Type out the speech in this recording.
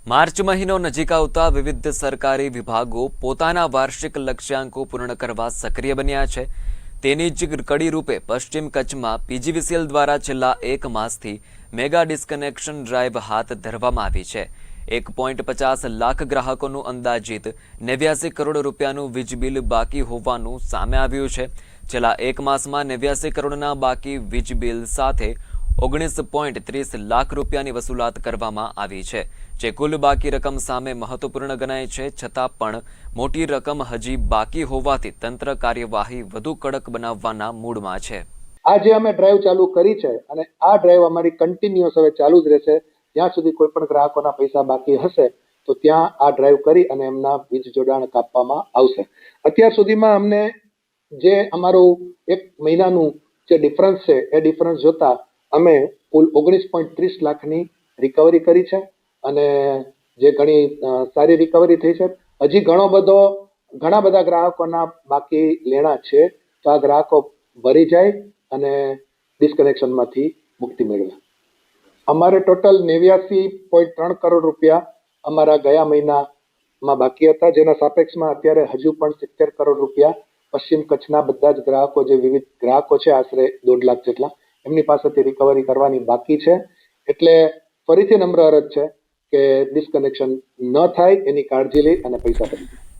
March મહિનો નજીક આવતા વિવિધ સરકારી વિભાગો પોતાના વાર્ષિક લક્ષ્યાંકો પૂર્ણ કરવા સક્રિય બન્યા છે। તેની જ કડી રૂપે પશ્ચિમ કચ્છમાં પીજીવીસીએલ દ્વારા છેલ્લા એક માસથી મેગા ડિસ્કનેક્શન ડ્રાઈવ હાથ ધરવામાં આવી છે। 1.50 લાખ ગ્રાહકોનું અંદાજિત 89 કરોડ રૂપિયાનું વીજ બિલ બાકી હોવાનું સામે આવ્યું છે। છેલ્લા એક માસમાં 89 કરોડના બાકી વીજ બિલ સાથે 19.30 લાખ રૂપિયાની વસૂલાત કરવામાં આવી છે, જે કુલ બાકી રકમ સામે મહત્વપૂર્ણ ગણાય છે। છતાં પણ મોટી રકમ હજી બાકી હોવાથી તંત્ર કાર્યવાહી વધુ કડક બનાવવાના મૂડમાં છે। આજે અમે ડ્રાઈવ ચાલુ કરી છે અને આ ડ્રાઈવ અમારી કન્ટિન્યુઅસ હવે ચાલુ જ રહેશે। જ્યાં સુધી કોઈ પણ ગ્રાહકોના પૈસા બાકી હશે તો ત્યાં આ ડ્રાઈવ કરી અને એમના વીજ જોડાણ કાપવામાં આવશે। અત્યાર સુધીમાં અમને જે અમારું એક મહિનાનું જે ડિફરન્સ છે એ ડિફરન્સ જોતા અમે કુલ 19.30 લાખની રિકવરી કરી છે અને જે ઘણી સારી રિકવરી થઈ છે। હજી ઘણા બધા ગ્રાહકોના બાકી લેણા છે, તો આ ગ્રાહકો ભરી જાય અને ડિસ્કનેક્શનમાંથી મુક્તિ મેળવે। અમારે ટોટલ 89.3 કરોડ રૂપિયા અમારા ગયા મહિનામાં બાકી હતા, જેના સાપેક્ષમાં અત્યારે હજુ પણ 70 કરોડ રૂપિયા પશ્ચિમ કચ્છના બધા જ ગ્રાહકો, જે વિવિધ ગ્રાહકો છે, આશરે 1.5 લાખ જેટલા, એમની પાસેથી રિકવરી કરવાની બાકી છે। એટલે ફરીથી નમ્ર અરજ છે કે ડિસ્કનેક્શન ન થાય એની કાળજી લઈ અને પૈસા ભરી જાય।